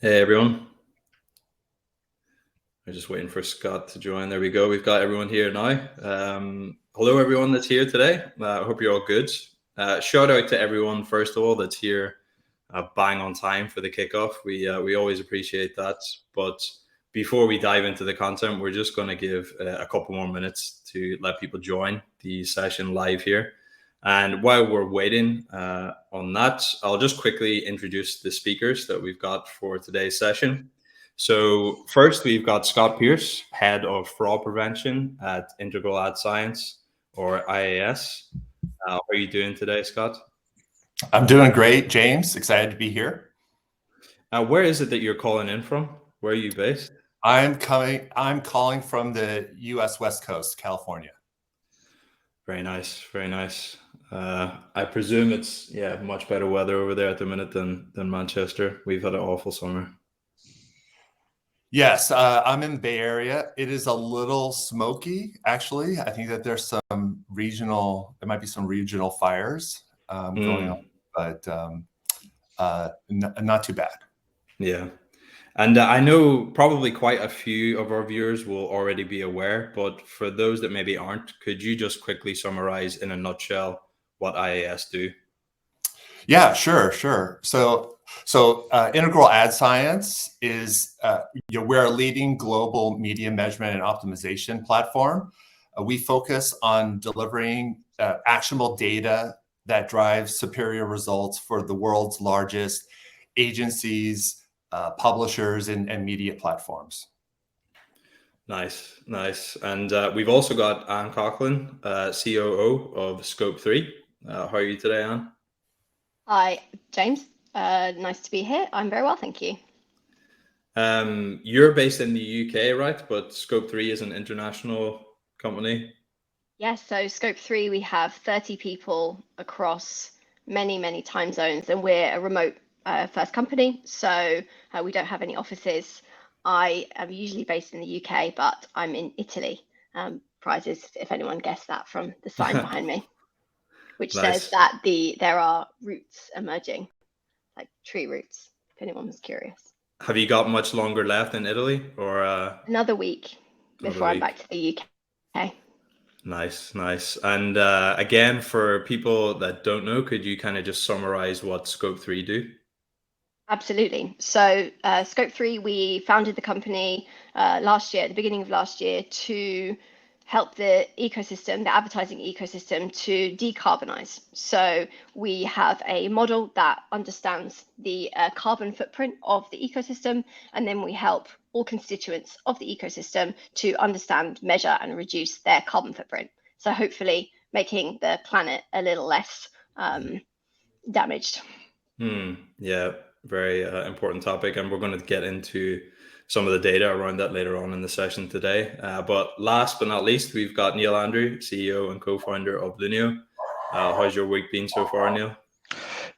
Hey everyone. I'm just waiting for Scott to join. There we go. We've got everyone here now. Hello everyone that's here today. I hope you're all good. Shout out to everyone first of all that's here bang on time for the kickoff. We always appreciate that. But before we dive into the content, we're just going to give a couple more minutes to let people join the session live here. And while we're waiting on that, I'll just quickly introduce the speakers that we've got for today's session. So first, we've got Scott Pierce, Head of Fraud Prevention at Integral Ad Science, or IAS. How are you doing today, Scott? I'm doing great, James. Excited to be here. Where is it that you're calling in from? Where are you based? I'm calling from the U.S. West Coast, California. Very nice, very nice. I presume it's much better weather over there at the minute than Manchester. We've had an awful summer. Yes, I'm in the Bay Area. It is a little smoky, actually. I think that there's there might be some regional fires going on, but not too bad. Yeah. And I know probably quite a few of our viewers will already be aware, but for those that maybe aren't, could you just quickly summarize in a nutshell what IAS do? Yeah, sure. So Integral Ad Science is we're a leading global media measurement and optimization platform. We focus on delivering actionable data that drives superior results for the world's largest agencies, publishers, and media platforms. Nice. And we've also got Anne Coghlan, COO of Scope3. How are you today, Anne? Hi, James. Nice to be here. I'm very well, thank you. You're based in the UK, right? But Scope3 is an international company. Yes, so Scope3, we have 30 people across many time zones, and we're a remote first company, so we don't have any offices. I am usually based in the UK, but I'm in Italy. Prizes, if anyone guessed that from the sign behind me, which Nice. says that there are roots emerging, like tree roots, if anyone was curious. Have you got much longer left in Italy, or another week before I'm back to the UK? Nice. And again, for people that don't know, could you kind of just summarize what Scope3 do? Absolutely. So Scope3, we founded the company last year, at the beginning of last year, to help the ecosystem, the advertising ecosystem, to decarbonize. So we have a model that understands the carbon footprint of the ecosystem, and then we help all constituents of the ecosystem to understand, measure, and reduce their carbon footprint. So hopefully making the planet a little less damaged. Yeah, very important topic, and we're going to get into some of the data around that later on in the session today. But last but not least, we've got Neil Andrew, CEO and co-founder of Lunio. How's your week been so far, Neil?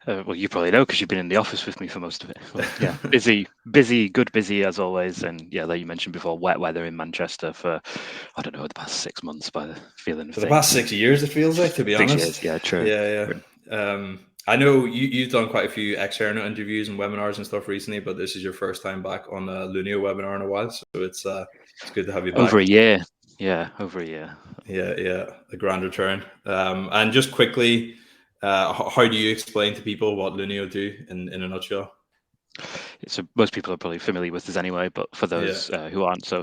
Well, you probably know because you've been in the office with me for most of it. Well, yeah, busy as always. And yeah, like you mentioned before, wet weather in Manchester for, I don't know, the past 6 months by the feeling of For things. the past 6 years, it feels like, to be honest. 6 years, yeah, true. Yeah. I know you've done quite a few external interviews and webinars and stuff recently, but this is your first time back on a Lunio webinar in a while, so it's good to have you back. Over a year. Yeah, over a year. Yeah, a grand return. And just quickly, how do you explain to people what Lunio do in a nutshell? So most people are probably familiar with this anyway, but for those who aren't, so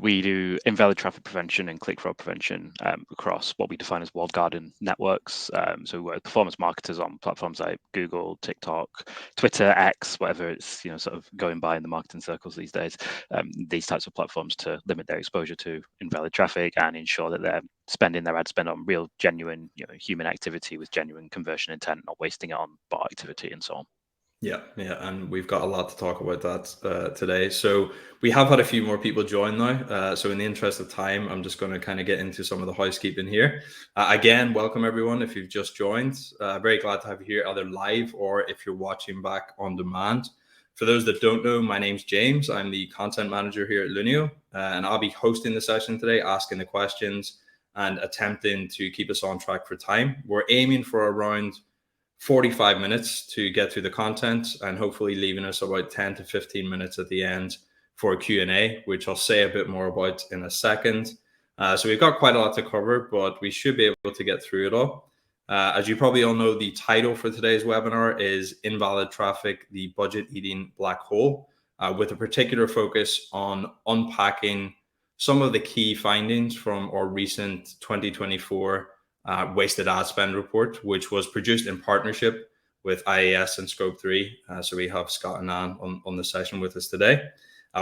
we do invalid traffic prevention and click fraud prevention across what we define as walled garden networks. So we work with performance marketers on platforms like Google, TikTok, Twitter, X, whatever it's sort of going by in the marketing circles these days. These types of platforms to limit their exposure to invalid traffic and ensure that they're spending their ad spend on real, genuine, human activity with genuine conversion intent, not wasting it on bot activity and so on. Yeah, and we've got a lot to talk about that today. So we have had a few more people join now. So in the interest of time, I'm just going to kind of get into some of the housekeeping here. Again, welcome everyone if you've just joined. Very glad to have you here either live or if you're watching back on demand. For those that don't know, my name's James. I'm the content manager here at Lunio, and I'll be hosting the session today, asking the questions and attempting to keep us on track for time. We're aiming for around 45 minutes to get through the content, and hopefully leaving us about 10 to 15 minutes at the end for a Q&A, which I'll say a bit more about in a second. So we've got quite a lot to cover, but we should be able to get through it all. As you probably all know, the title for today's webinar is Invalid Traffic, the Budget-Eating Black Hole, with a particular focus on unpacking some of the key findings from our recent 2024 wasted ad spend report, which was produced in partnership with IAS and Scope3. So we have Scott and Anne on the session with us today.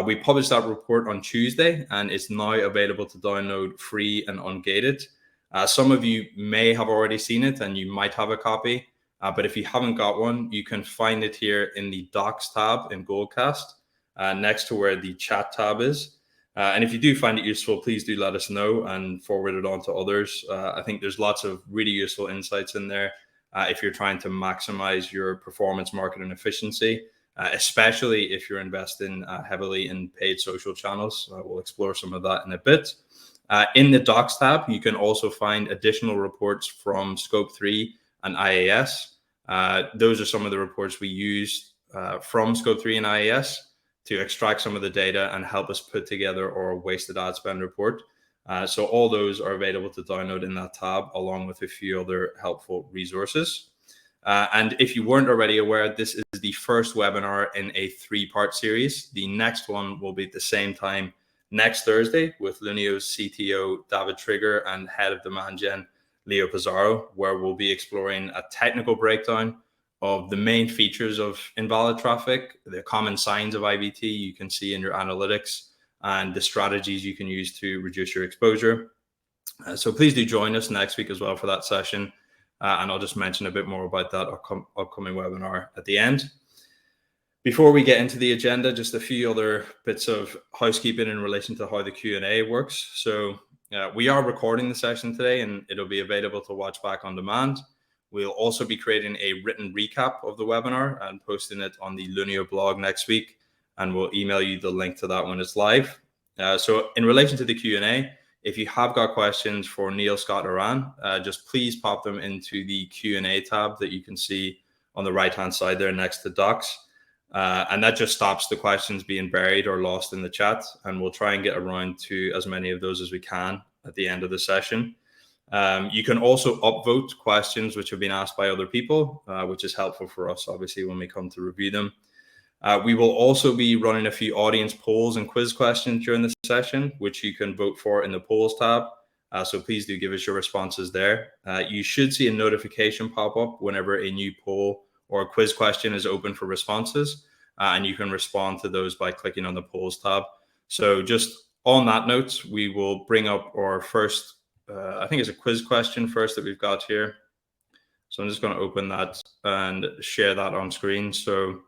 We published that report on Tuesday, and it's now available to download free and ungated. Some of you may have already seen it and you might have a copy, but if you haven't got one, you can find it here in the Docs tab in Goldcast, next to where the chat tab is. And if you do find it useful, please do let us know and forward it on to others. I think there's lots of really useful insights in there if you're trying to maximize your performance marketing efficiency, especially if you're investing heavily in paid social channels. We'll explore some of that in a bit. In the Docs tab, you can also find additional reports from Scope3 and IAS. Those are some of the reports we use from Scope3 and IAS to extract some of the data and help us put together our wasted ad spend report. So all those are available to download in that tab, along with a few other helpful resources. And if you weren't already aware, this is the first webinar in a 3-part series. The next one will be at the same time next Thursday with Lunio's CTO, David Trigger, and Head of Demand Gen, Leo Pizarro, where we'll be exploring a technical breakdown of the main features of invalid traffic, the common signs of IVT you can see in your analytics, and the strategies you can use to reduce your exposure. So please do join us next week as well for that session. And I'll just mention a bit more about that upcoming webinar at the end. Before we get into the agenda, just a few other bits of housekeeping in relation to how the Q&A works. So we are recording the session today, and it'll be available to watch back on demand. We'll also be creating a written recap of the webinar and posting it on the Lunio blog next week, and we'll email you the link to that when it's live. So in relation to the Q&A, if you have got questions for Neil, Scott, or Anne, just please pop them into the Q&A tab that you can see on the right-hand side there next to Docs. And that just stops the questions being buried or lost in the chat, and we'll try and get around to as many of those as we can at the end of the session. You can also upvote questions which have been asked by other people, which is helpful for us, obviously, when we come to review them. We will also be running a few audience polls and quiz questions during the session, which you can vote for in the polls tab. So please do give us your responses there. You should see a notification pop up whenever a new poll or a quiz question is open for responses, and you can respond to those by clicking on the polls tab. So just on that note, we will bring up our first, I think it's a quiz question first that we've got here. So I'm just going to open that and share that on screen. So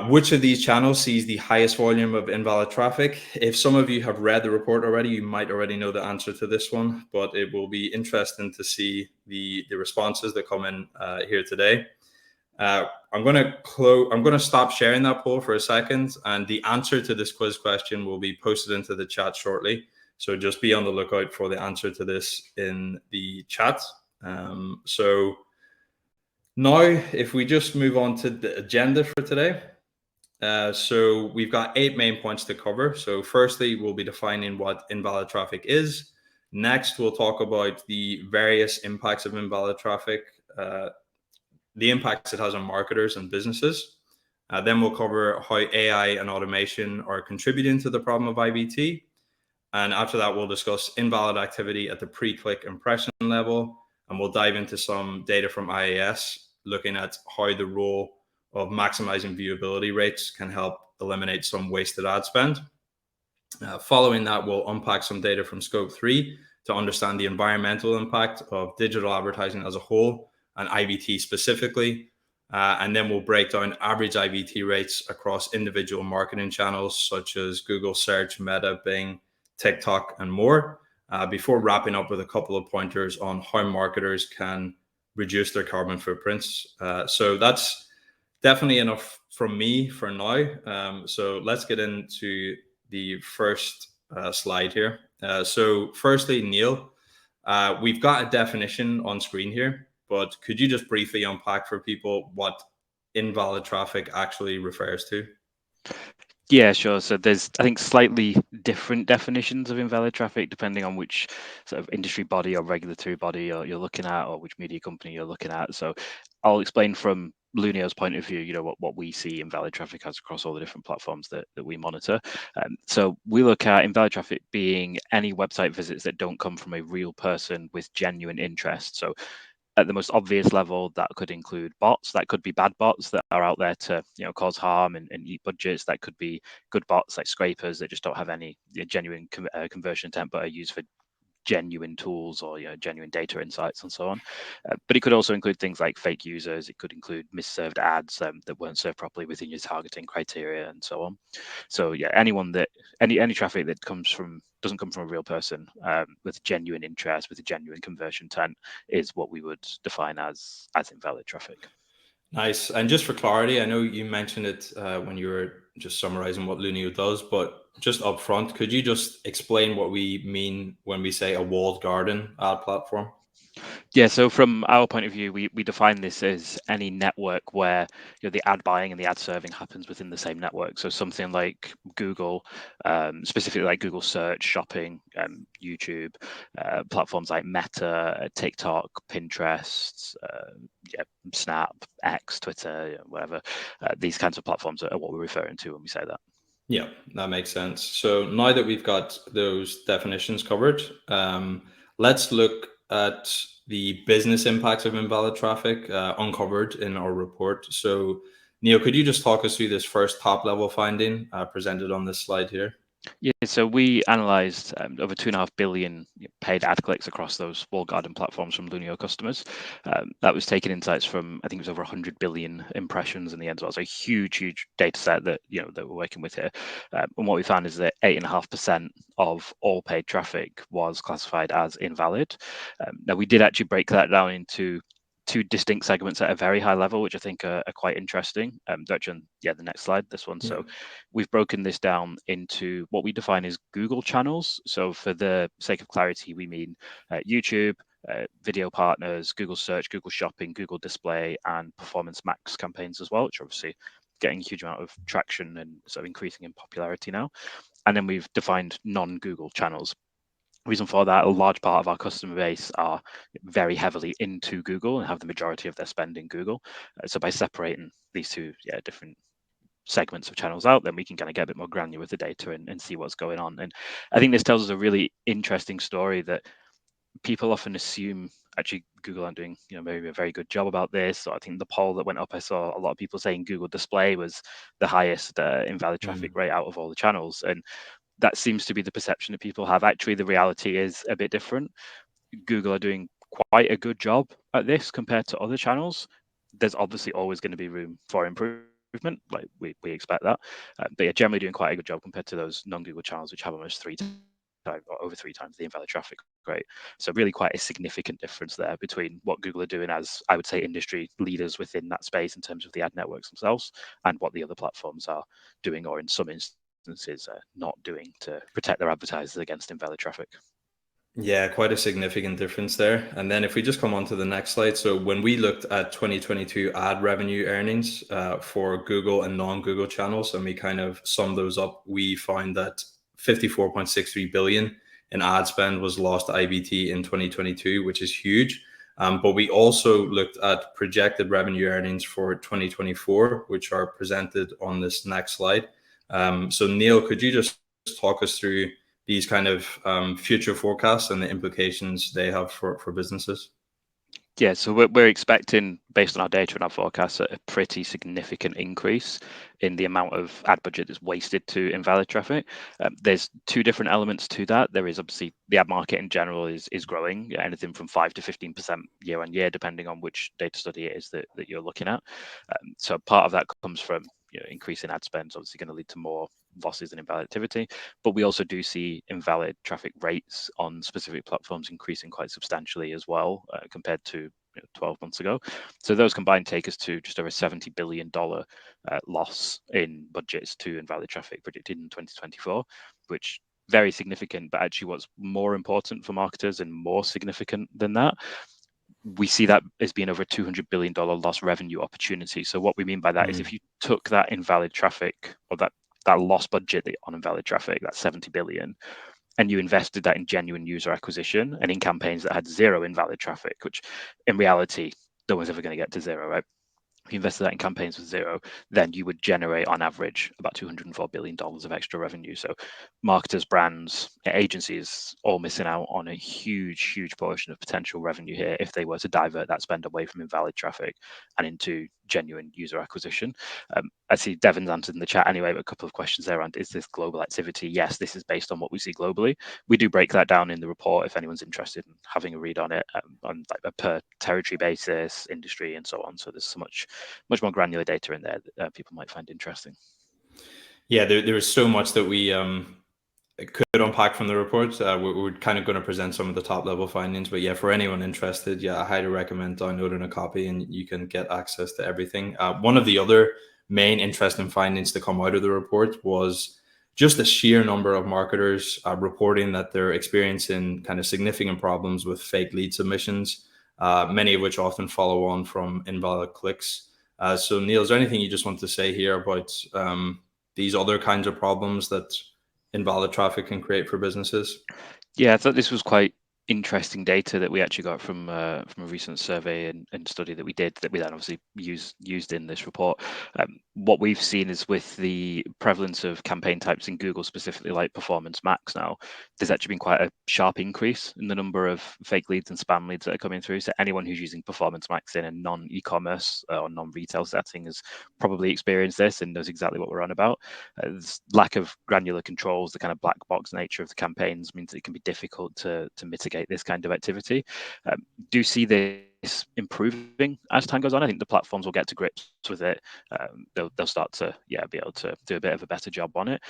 which of these channels sees the highest volume of invalid traffic? If some of you have read the report already, you might already know the answer to this one, but it will be interesting to see the responses that come in here today. I'm going to stop sharing that poll for a second, and the answer to this quiz question will be posted into the chat shortly. So just be on the lookout for the answer to this in the chat. So now, if we just move on to the agenda for today. So we've got 8 main points to cover. So firstly, we'll be defining what invalid traffic is. Next, we'll talk about the various impacts of invalid traffic, the impacts it has on marketers and businesses. Then we'll cover how AI and automation are contributing to the problem of IVT. And after that, we'll discuss invalid activity at the pre-click impression level. And we'll dive into some data from IAS, looking at how the role of maximizing viewability rates can help eliminate some wasted ad spend. Following that, we'll unpack some data from Scope3 to understand the environmental impact of digital advertising as a whole and IVT specifically. And then we'll break down average IVT rates across individual marketing channels such as Google Search, Meta, Bing, TikTok, and more, before wrapping up with a couple of pointers on how marketers can reduce their carbon footprints. So that's definitely enough from me for now. So let's get into the first slide here. So firstly, Neil, we've got a definition on screen here. but could you just briefly unpack for people what invalid traffic actually refers to? Yeah, sure. So there's, I think, slightly different definitions of invalid traffic depending on which sort of industry body or regulatory body you're looking at, or which media company you're looking at. So I'll explain from Lunio's point of view, what we see invalid traffic as across all the different platforms that we monitor. So we look at invalid traffic being any website visits that don't come from a real person with genuine interest. So at the most obvious level, that could include bots. That could be bad bots that are out there to cause harm and eat budgets. That could be good bots like scrapers that just don't have any genuine conversion intent, but are used for genuine tools or genuine data insights and so on. But it could also include things like fake users. It could include misserved ads that weren't served properly within your targeting criteria and so on. So yeah, anyone that any traffic that doesn't come from a real person with genuine interest, with a genuine conversion intent, is what we would define as invalid traffic. Nice. And just for clarity, I know you mentioned it when you were just summarizing what Lunio does, but just up front, could you just explain what we mean when we say a walled garden ad platform? Yeah, so from our point of view, we define this as any network where the ad buying and the ad serving happens within the same network. So something like Google, specifically like Google Search, Shopping, YouTube, platforms like Meta, TikTok, Pinterest, Snap, X, Twitter, whatever. These kinds of platforms are what we're referring to when we say that. Yeah, that makes sense. So now that we've got those definitions covered, let's look at the business impacts of invalid traffic uncovered in our report. So, Neil, could you just talk us through this first top level finding presented on this slide here? Yeah, so we analysed over 2.5 billion paid ad clicks across those walled garden platforms from Lunio customers. That was taking insights from, I think it was over 100 billion impressions in the end. So it's a huge data set that that we're working with here. And what we found is that 8.5% of all paid traffic was classified as invalid. Now we did actually break that down into two distinct segments at a very high level, which I think are quite interesting. Bertrand, the next slide, this one. So we've broken this down into what we define as Google channels. So for the sake of clarity, we mean YouTube, video partners, Google Search, Google Shopping, Google Display, and Performance Max campaigns as well, which are obviously getting a huge amount of traction and sort of increasing in popularity now. And then we've defined non-Google channels. Reason for that, a large part of our customer base are very heavily into Google and have the majority of their spend in Google. So by separating these two different segments of channels out, then we can kind of get a bit more granular with the data and see what's going on. And I think this tells us a really interesting story that people often assume actually Google aren't doing maybe a very good job about this. So I think the poll that went up, I saw a lot of people saying Google Display was the highest invalid traffic rate out of all the channels. And that seems to be the perception that people have. Actually, the reality is a bit different. Google are doing quite a good job at this compared to other channels. There's obviously always going to be room for improvement, like we expect that. But yeah, generally doing quite a good job compared to those non-Google channels, which have almost 3 times or over 3 times the invalid traffic rate. So really quite a significant difference there between what Google are doing as, I would say, industry leaders within that space in terms of the ad networks themselves, and what the other platforms are doing, or in some instances not doing, to protect their advertisers against invalid traffic. Yeah, quite a significant difference there. And then if we just come on to the next slide. So when we looked at 2022 ad revenue earnings for Google and non-Google channels, and we kind of summed those up, we found that 54.63 billion in ad spend was lost to IVT in 2022, which is huge. But we also looked at projected revenue earnings for 2024, which are presented on this next slide. So Neil, could you just talk us through these kind of future forecasts and the implications they have for businesses? Yeah, so we're expecting, based on our data and our forecasts, a pretty significant increase in the amount of ad budget that's wasted to invalid traffic. There's two different elements to that. There is obviously the ad market in general is growing, anything from 5 to 15% year on year, depending on which data study it is that you're looking at. So part of that comes from increasing ad spend, is obviously going to lead to more losses and invalid activity. But we also do see invalid traffic rates on specific platforms increasing quite substantially as well, compared to 12 months ago. So those combined take us to just over $70 billion loss in budgets to invalid traffic predicted in 2024, which very significant. But actually what's more important for marketers and more significant than that, we see that as being over a $200 billion lost revenue opportunity. So what we mean by that is if you took that invalid traffic, or that lost budget on invalid traffic, that 70 billion, and you invested that in genuine user acquisition and in campaigns that had zero invalid traffic, which in reality, no one's ever going to get to zero, right? If you invested that in campaigns with zero, then you would generate on average about $204 billion of extra revenue. So marketers, brands, agencies all missing out on a huge portion of potential revenue here if they were to divert that spend away from invalid traffic and into genuine user acquisition. I see Devin's answered in the chat anyway, but a couple of questions there around, is this global activity? Yes, this is based on what we see globally. We do break that down in the report if anyone's interested in having a read on it, on like a per territory basis, industry, and so on. So there's so much more granular data in there that people might find interesting. Yeah, there is so much that we could unpack from the report. We're kind of going to present some of the top level findings, but yeah, for anyone interested, yeah, I highly recommend downloading a copy and you can get access to everything. One of the other main interesting findings to come out of the report was just the sheer number of marketers reporting that they're experiencing kind of significant problems with fake lead submissions, many of which often follow on from invalid clicks. So Neil, is there anything you just want to say here about these other kinds of problems that invalid traffic can create for businesses? Yeah, I thought this was quite interesting data that we actually got from a recent survey and study that we did, that we then obviously used in this report. What we've seen is with the prevalence of campaign types in Google, specifically like Performance Max now, there's actually been quite a sharp increase in the number of fake leads and spam leads that are coming through. So anyone who's using Performance Max in a non-e-commerce or non-retail setting has probably experienced this and knows exactly what we're on about. There's lack of granular controls, the kind of black box nature of the campaigns means that it can be difficult to mitigate this kind of activity. Do see this improving as time goes on. I think the platforms will get to grips with it. They'll start to be able to do a bit of a better job on it.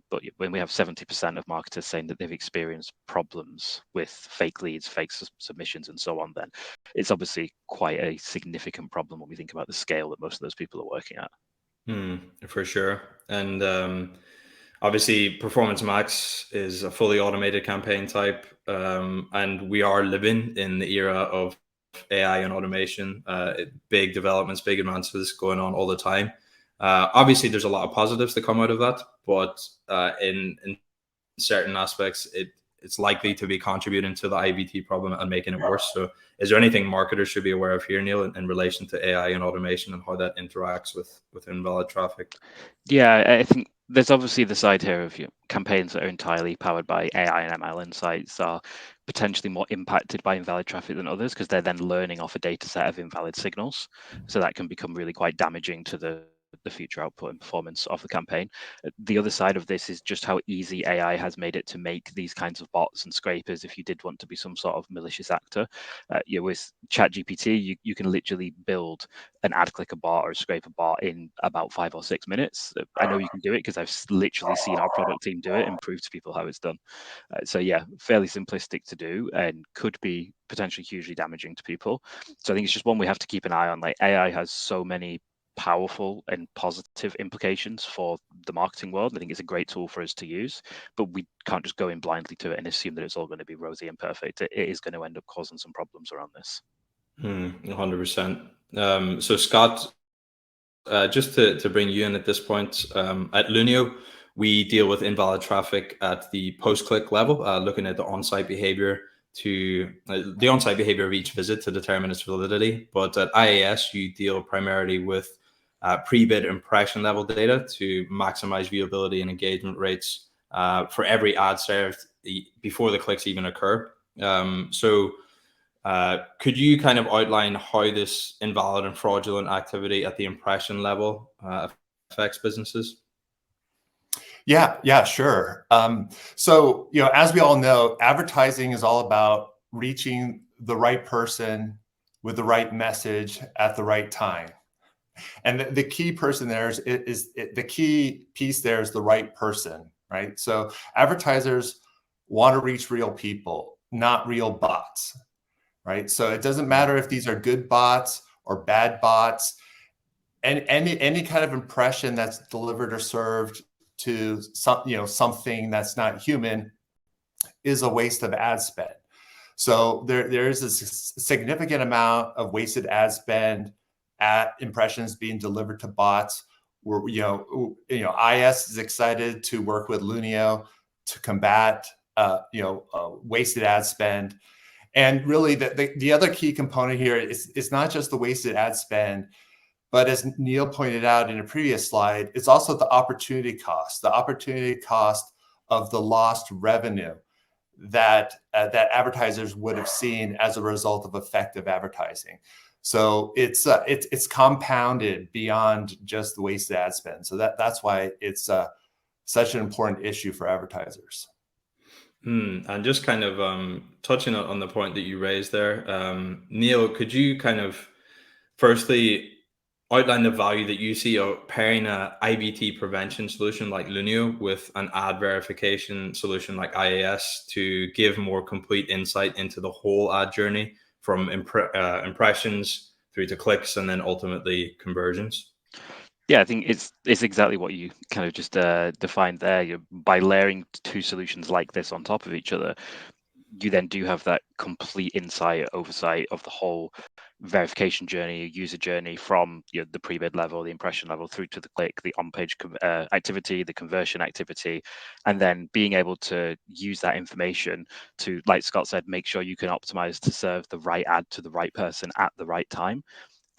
But when we have 70% of marketers saying that they've experienced problems with fake leads, fake submissions, and so on, then it's obviously quite a significant problem when we think about the scale that most of those people are working at. For sure. And obviously, Performance Max is a fully automated campaign type, and we are living in the era of AI and automation. Big developments, big advances going on all the time. Obviously, there's a lot of positives that come out of that, but in certain aspects, it's likely to be contributing to the IVT problem and making it worse. So is there anything marketers should be aware of here, Neil, in relation to AI and automation and how that interacts with invalid traffic? Yeah, I think there's obviously the side here of campaigns that are entirely powered by AI and ML insights are potentially more impacted by invalid traffic than others because they're then learning off a data set of invalid signals. So that can become really quite damaging to the future output and performance of the campaign. The other side of this is just how easy AI has made it to make these kinds of bots and scrapers if you did want to be some sort of malicious actor. With ChatGPT, you can literally build an ad clicker bot or a scraper bot in about 5 or 6 minutes. I know you can do it because I've literally seen our product team do it and prove to people how it's done. So yeah, fairly simplistic to do and could be potentially hugely damaging to people. So I think it's just one we have to keep an eye on. Like AI has so many powerful and positive implications for the marketing world. I think it's a great tool for us to use, but we can't just go in blindly to it and assume that it's all going to be rosy and perfect. It is going to end up causing some problems around this. 100%. So Scott, just to bring you in at this point, at Lunio, we deal with invalid traffic at the post-click level, looking at the on-site behavior of each visit to determine its validity. But at IAS, you deal primarily with pre-bid impression level data to maximize viewability and engagement rates for every ad served before the clicks even occur. So could you kind of outline how this invalid and fraudulent activity at the impression level affects businesses? Yeah, sure. So, as we all know, advertising is all about reaching the right person with the right message at the right time. And the key person there is the key piece there is the right person, right? So advertisers want to reach real people, not real bots, right? So it doesn't matter if these are good bots or bad bots, and any kind of impression that's delivered or served to something that's not human is a waste of ad spend. So there is a significant amount of wasted ad spend at impressions being delivered to bots. Where IAS is excited to work with Lunio to combat wasted ad spend. And really, the other key component here is not just the wasted ad spend, but as Neil pointed out in a previous slide, it's also the opportunity cost of the lost revenue that advertisers would have seen as a result of effective advertising. So it's compounded beyond just the wasted ad spend. So that's why it's such an important issue for advertisers. And just kind of touching on the point that you raised there, Neil, could you kind of firstly outline the value that you see of pairing a IVT prevention solution like Lunio with an ad verification solution like IAS to give more complete insight into the whole ad journey from impressions through to clicks and then ultimately conversions? Yeah, I think it's exactly what you kind of just defined there. By layering two solutions like this on top of each other, you then do have that complete oversight of the whole verification journey, user journey from the pre-bid level, the impression level, through to the click, the on-page activity, the conversion activity, and then being able to use that information to, like Scott said, make sure you can optimize to serve the right ad to the right person at the right time.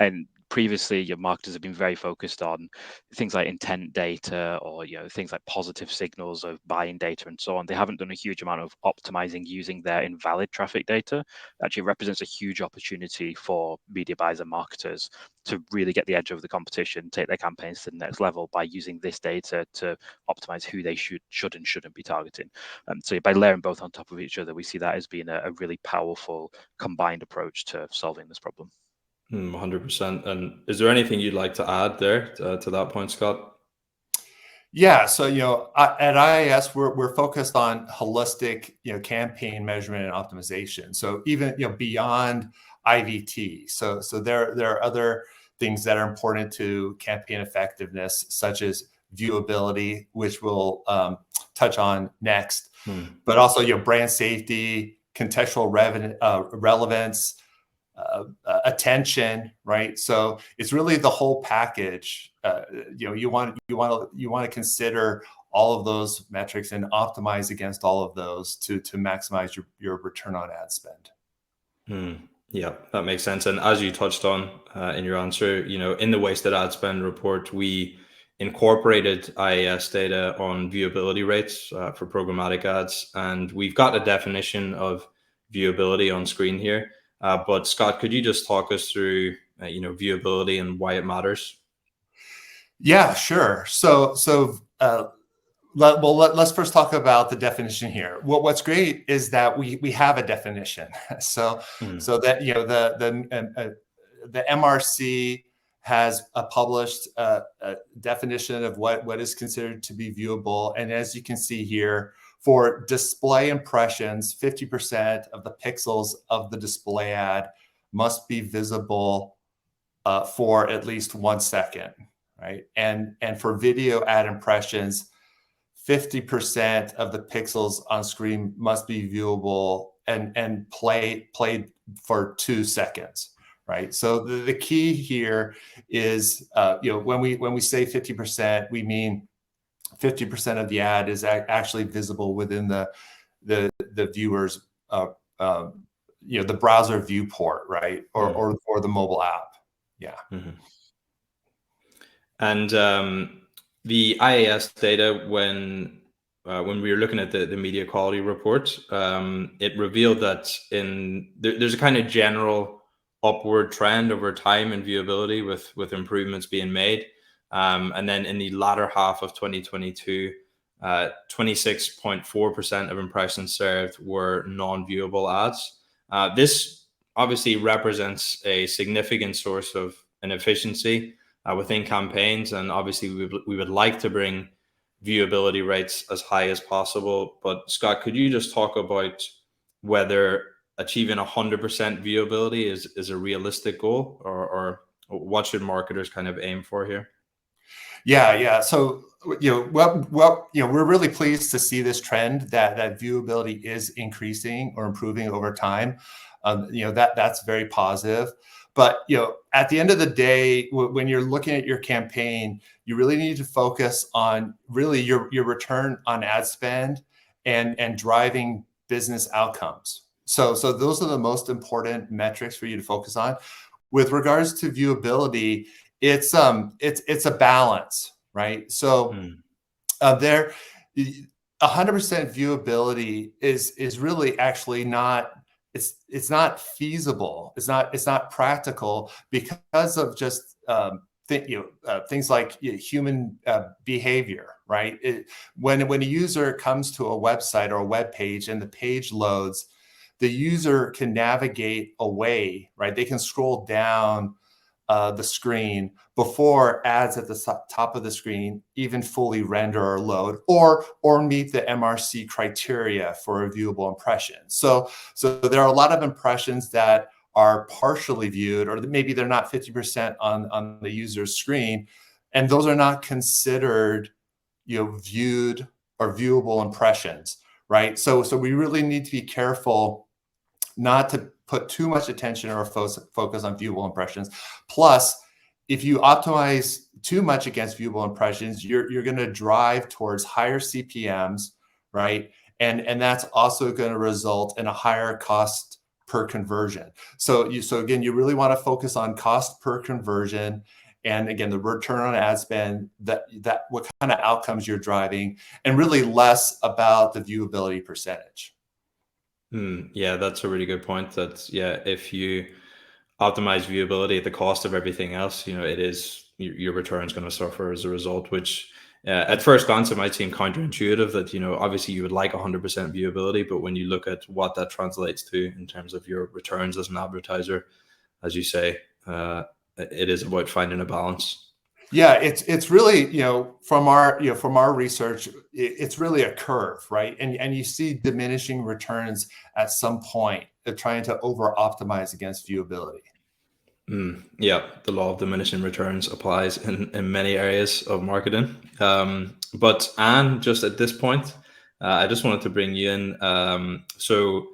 And previously, your marketers have been very focused on things like intent data or things like positive signals of buying data and so on. They haven't done a huge amount of optimizing using their invalid traffic data. Actually, represents a huge opportunity for media buyers and marketers to really get the edge over the competition, take their campaigns to the next level by using this data to optimize who they should and shouldn't be targeting. So by layering both on top of each other, we see that as being a really powerful combined approach to solving this problem. 100%. And is there anything you'd like to add there to that point, Scott? Yeah, so at IAS we're focused on holistic campaign measurement and optimization. So even beyond IVT. So there are other things that are important to campaign effectiveness, such as viewability, which we'll touch on next, but also brand safety, contextual relevance. Attention, right? So it's really the whole package. You want to consider all of those metrics and optimize against all of those to maximize your return on ad spend. Yeah, that makes sense. And as you touched on in your answer, in the wasted ad spend report, we incorporated IAS data on viewability rates for programmatic ads, and we've got a definition of viewability on screen here. But Scott, could you just talk us through, viewability and why it matters? Yeah, sure. Let's first talk about the definition here. What's great is that we have a definition. So that the MRC has published a definition of what is considered to be viewable, and as you can see here, for display impressions, 50% of the pixels of the display ad must be visible for at least 1 second, right? And for video ad impressions, 50% of the pixels on screen must be viewable and played for 2 seconds, right? So the key here is, when we say 50%, we mean 50% of the ad is actually visible within the viewer's the browser viewport, right, or the mobile app. Yeah. And the IAS data, when we were looking at the media quality report, it revealed that there's a kind of general upward trend over time in viewability with improvements being made. And then in the latter half of 2022, 26.4% of impressions served were non-viewable ads. This obviously represents a significant source of inefficiency within campaigns, and obviously we would like to bring viewability rates as high as possible. But Scott, could you just talk about whether achieving 100% viewability is a realistic goal, or what should marketers kind of aim for here? Yeah. So we're really pleased to see this trend that viewability is increasing or improving over time. That's very positive. But at the end of the day, when you're looking at your campaign, you really need to focus on really your return on ad spend and driving business outcomes. So those are the most important metrics for you to focus on. With regards to viewability, it's a balance, right? So there, 100% viewability is really actually not. It's not feasible. It's not practical because of just things like human behavior, right? When a user comes to a website or a web page and the page loads, the user can navigate away, right? They can scroll down the screen before ads at the top of the screen even fully render or load or meet the MRC criteria for a viewable impression. So there are a lot of impressions that are partially viewed, or maybe they're not 50% on the user's screen, and those are not considered viewed or viewable impressions, right? So we really need to be careful not to put too much attention or focus on viewable impressions. Plus, if you optimize too much against viewable impressions, you're going to drive towards higher CPMs, right? And that's also going to result in a higher cost per conversion. So again, you really want to focus on cost per conversion, and again, the return on ad spend, that what kind of outcomes you're driving, and really less about the viewability percentage. Yeah, that's a really good point. If you optimize viewability at the cost of everything else, it is your return is going to suffer as a result, which at first glance it might seem counterintuitive that obviously you would like 100% viewability, but when you look at what that translates to in terms of your returns as an advertiser, as you say, it is about finding a balance. Yeah, it's really from our research, it's really a curve, right? And you see diminishing returns at some point. They're trying to over optimize against viewability. Yeah, the law of diminishing returns applies in many areas of marketing. But Anne, just at this point, I just wanted to bring you in. So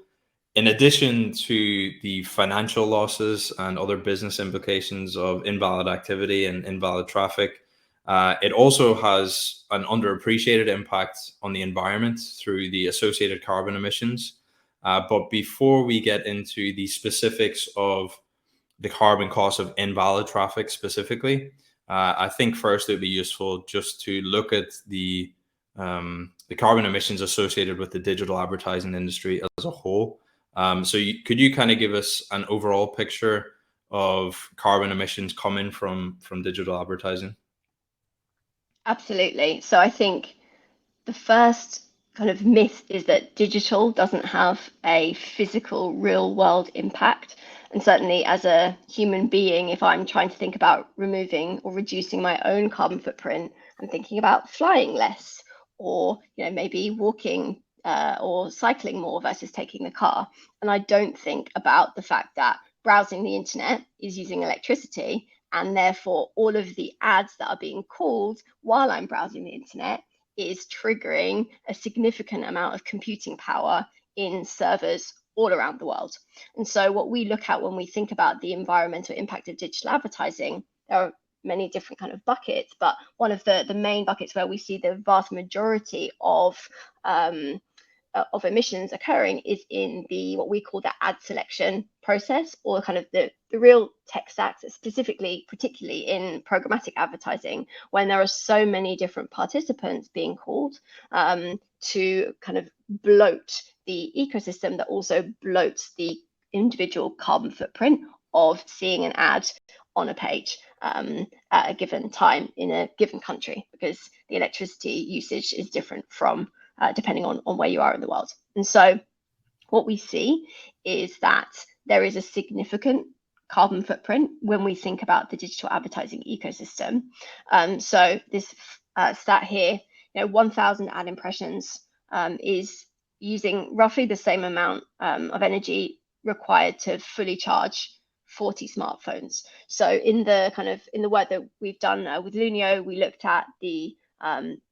in addition to the financial losses and other business implications of invalid activity and invalid traffic, it also has an underappreciated impact on the environment through the associated carbon emissions. But before we get into the specifics of the carbon cost of invalid traffic specifically, I think first it would be useful just to look at the carbon emissions associated with the digital advertising industry as a whole. Could you kind of give us an overall picture of carbon emissions coming from digital advertising? Absolutely. So I think the first kind of myth is that digital doesn't have a physical real world impact. And certainly as a human being, if I'm trying to think about removing or reducing my own carbon footprint, I'm thinking about flying less, or maybe walking or cycling more versus taking the car. And I don't think about the fact that browsing the internet is using electricity, and therefore all of the ads that are being called while I'm browsing the internet is triggering a significant amount of computing power in servers all around the world. And so what we look at when we think about the environmental impact of digital advertising, there are many different kind of buckets, but one of the main buckets where we see the vast majority of emissions occurring is in the what we call the ad selection process, or kind of the real tech stacks, particularly in programmatic advertising, when there are so many different participants being called to kind of bloat the ecosystem that also bloats the individual carbon footprint of seeing an ad on a page at a given time in a given country, because the electricity usage is different from depending on where you are in the world. And so what we see is that there is a significant carbon footprint when we think about the digital advertising ecosystem. So this stat here, 1,000 ad impressions is using roughly the same amount of energy required to fully charge 40 smartphones. So in the work that we've done with Lunio, we looked at the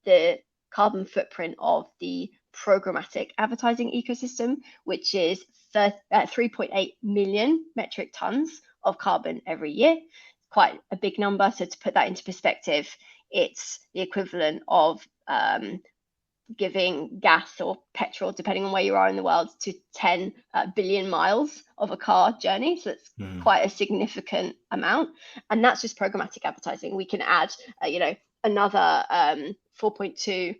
the carbon footprint of the programmatic advertising ecosystem, which is 3.8 million metric tons of carbon every year. Quite a big number. So to put that into perspective, it's the equivalent of giving gas or petrol, depending on where you are in the world, to 10 billion miles of a car journey. So it's quite a significant amount. And that's just programmatic advertising. We can add, another 4.2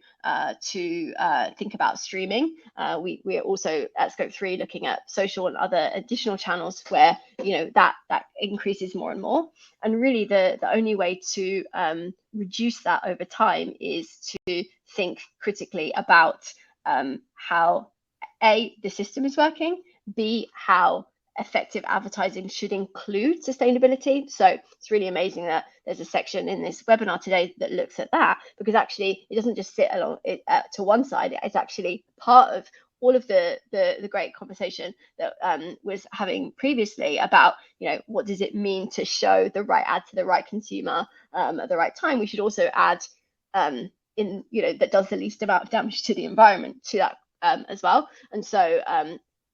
to think about streaming. We are also at Scope3 looking at social and other additional channels where that increases more and more. And really the only way to reduce that over time is to think critically about how A, the system is working, B, how effective advertising should include sustainability. So it's really amazing that there's a section in this webinar today that looks at that, because actually it doesn't just sit along it to one side. It's actually part of all of the great conversation that was having previously about what does it mean to show the right ad to the right consumer at the right time. We should also add in that does the least amount of damage to the environment to that as well. And so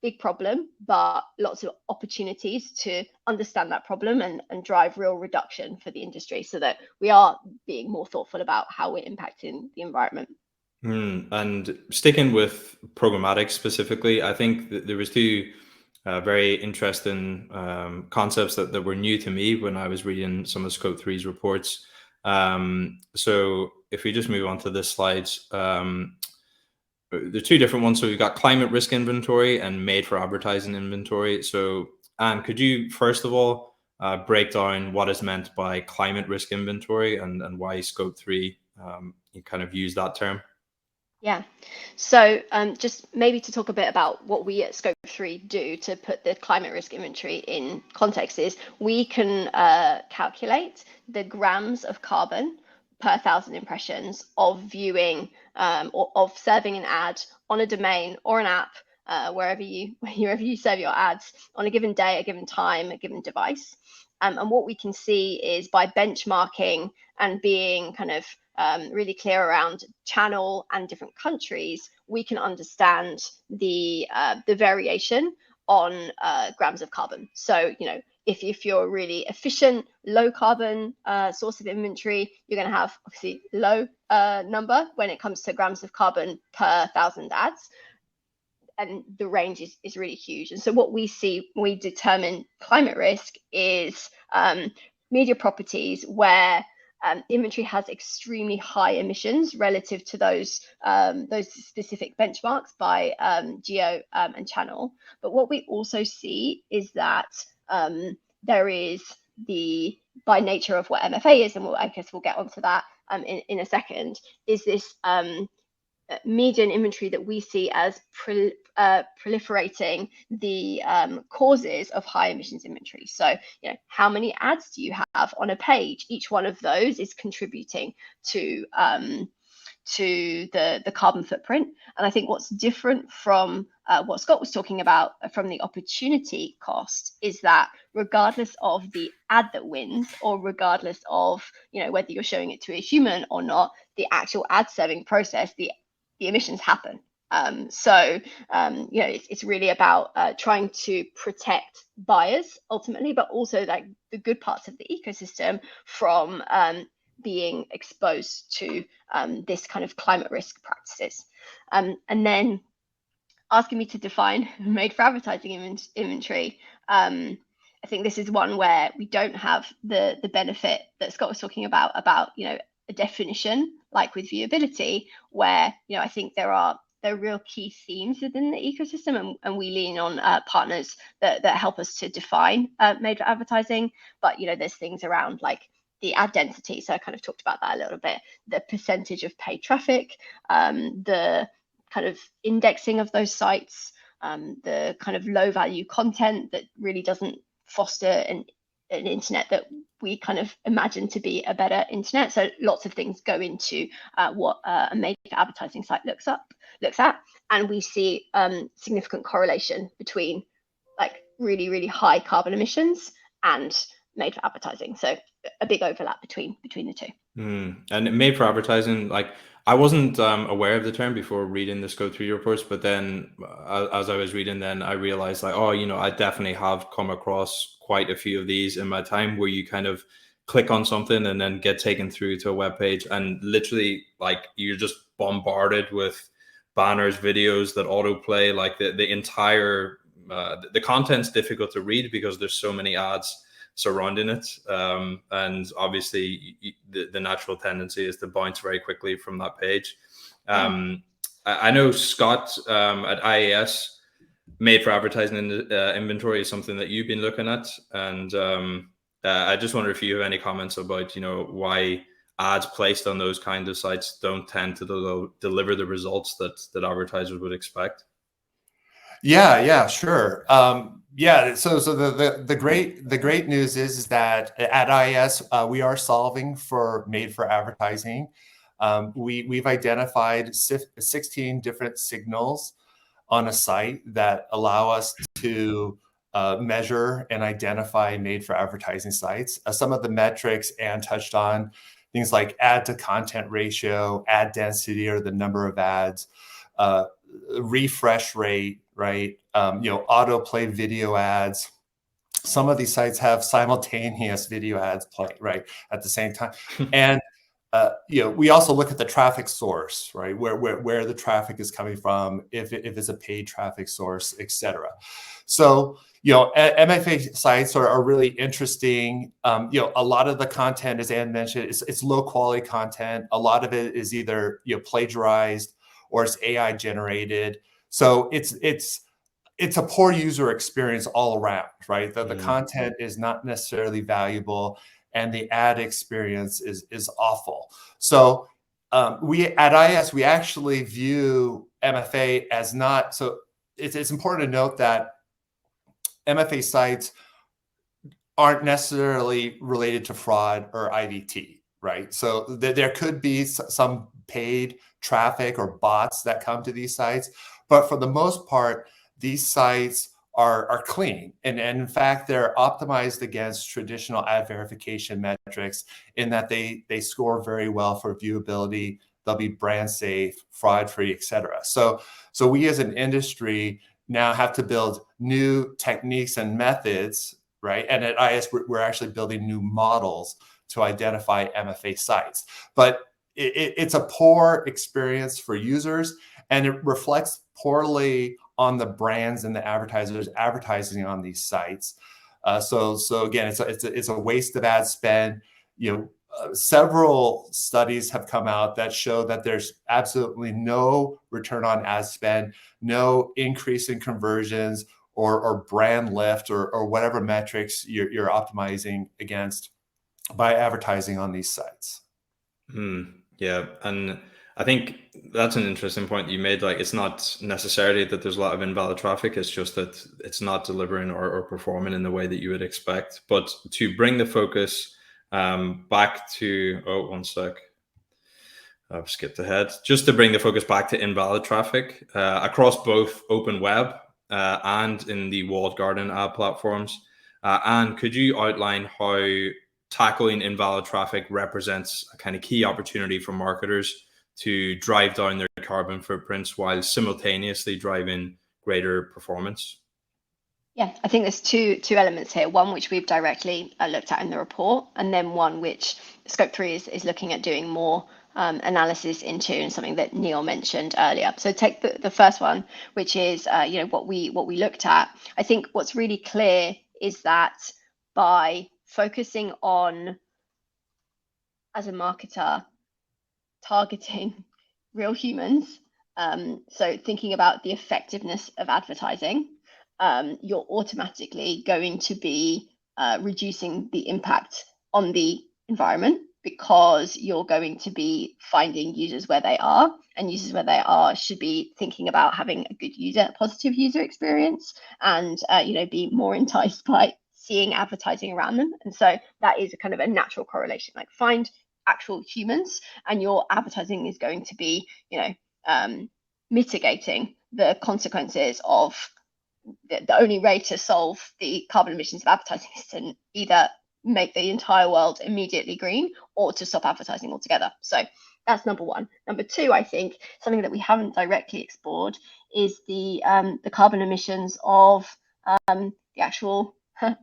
big problem, but lots of opportunities to understand that problem and drive real reduction for the industry, so that we are being more thoughtful about how we're impacting the environment. And sticking with programmatic specifically, I think that there was two very interesting concepts that were new to me when I was reading some of Scope3's reports. So if we just move on to this slide, there are two different ones. So we've got climate risk inventory and made for advertising inventory. So Anne, could you first of all break down what is meant by climate risk inventory and why Scope3 you kind of use that term? Yeah, so just maybe to talk a bit about what we at Scope3 do to put the climate risk inventory in context is we can calculate the grams of carbon per 1,000 impressions of viewing or of serving an ad on a domain or an app, wherever you serve your ads on a given day, a given time, a given device. And what we can see is by benchmarking and being kind of really clear around channel and different countries, we can understand the variation on grams of carbon. So, if you're a really efficient, low carbon source of inventory, you're going to have obviously low number when it comes to grams of carbon per 1,000 ads. And the range is really huge. And so what we see when we determine climate risk is media properties where inventory has extremely high emissions relative to those specific benchmarks by geo and channel. But what we also see is that there is by nature of what MFA is, and I guess we'll get onto that in a second, is this median inventory that we see as proliferating the causes of high emissions inventory. So, how many ads do you have on a page? Each one of those is contributing to the carbon footprint. And I think what's different from what Scott was talking about from the opportunity cost is that regardless of the ad that wins, or regardless of whether you're showing it to a human or not, the actual ad serving process, the emissions happen. It's really about trying to protect buyers ultimately, but also like the good parts of the ecosystem from being exposed to this kind of climate risk practices. And then asking me to define made for advertising inventory. I think this is one where we don't have the benefit that Scott was talking about a definition like with viewability, where I think there are real key themes within the ecosystem, and we lean on partners that help us to define made for advertising. But there's things around like the ad density, so I kind of talked about that a little bit, the percentage of paid traffic, the kind of indexing of those sites, the kind of low value content that really doesn't foster an internet that we kind of imagine to be a better internet. So lots of things go into what a made for advertising site looks at, and we see significant correlation between like really high carbon emissions and made for advertising. So a big overlap between the two. And made for advertising, like I wasn't aware of the term before reading the Scope3 reports, but then as I was reading, then I realized like, oh, I definitely have come across quite a few of these in my time where you kind of click on something and then get taken through to a web page, and literally like you're just bombarded with banners, videos that autoplay, like the entire the content's difficult to read because there's so many ads surrounding it, and obviously the natural tendency is to bounce very quickly from that page. I know Scott at IAS, made for advertising inventory is something that you've been looking at, and I just wonder if you have any comments about why ads placed on those kinds of sites don't tend to deliver the results that advertisers would expect. Yeah, sure. So the great news is that at IAS we are solving for made for advertising. We've identified 16 different signals on a site that allow us to measure and identify made for advertising sites. Some of the metrics Anne touched on, things like ad to content ratio, ad density, or the number of ads, refresh rate, right? Autoplay video ads. Some of these sites have simultaneous video ads play right at the same time, and we also look at the traffic source, right? Where the traffic is coming from, if it's a paid traffic source, etc. So MFA sites are really interesting. A lot of the content, as Anne mentioned, it's low quality content. A lot of it is either plagiarized or it's AI generated. So it's a poor user experience all around, right? The content is not necessarily valuable, and the ad experience is awful. So we at IAS, we actually view MFA as not, so it's important to note that MFA sites aren't necessarily related to fraud or IVT, right? So there could be some paid traffic or bots that come to these sites, but for the most part, these sites are clean. And in fact, they're optimized against traditional ad verification metrics in that they score very well for viewability. They'll be brand safe, fraud free, et cetera. So we as an industry now have to build new techniques and methods, right? And at IAS, we're actually building new models to identify MFA sites. But it's a poor experience for users, and it reflects poorly on the brands and the advertisers advertising on these sites. So again, it's a waste of ad spend. Several studies have come out that show that there's absolutely no return on ad spend, no increase in conversions or brand lift or whatever metrics you're optimizing against by advertising on these sites. Yeah, and I think that's an interesting point you made. Like, it's not necessarily that there's a lot of invalid traffic. It's just that it's not delivering or performing in the way that you would expect. But to bring the focus back to, one sec, I've skipped ahead. Just to bring the focus back to invalid traffic across both open web and in the walled garden ad platforms. And could you outline how tackling invalid traffic represents a kind of key opportunity for marketers to drive down their carbon footprints while simultaneously driving greater performance? Yeah, I think there's two elements here. One which we've directly looked at in the report, and then one which Scope3 is looking at doing more analysis into, and something that Neil mentioned earlier. So take the first one, which is what we looked at. I think what's really clear is that by focusing on, as a marketer, targeting real humans, so thinking about the effectiveness of advertising, you're automatically going to be reducing the impact on the environment, because you're going to be finding users where they are, and users where they are should be thinking about having a good positive user experience, and be more enticed by seeing advertising around them. And so that is a kind of a natural correlation. Like, find actual humans, and your advertising is going to be mitigating the consequences of the only way to solve the carbon emissions of advertising is to either make the entire world immediately green or to stop advertising altogether. So that's number one. Number two, I think something that we haven't directly explored is the carbon emissions of the actual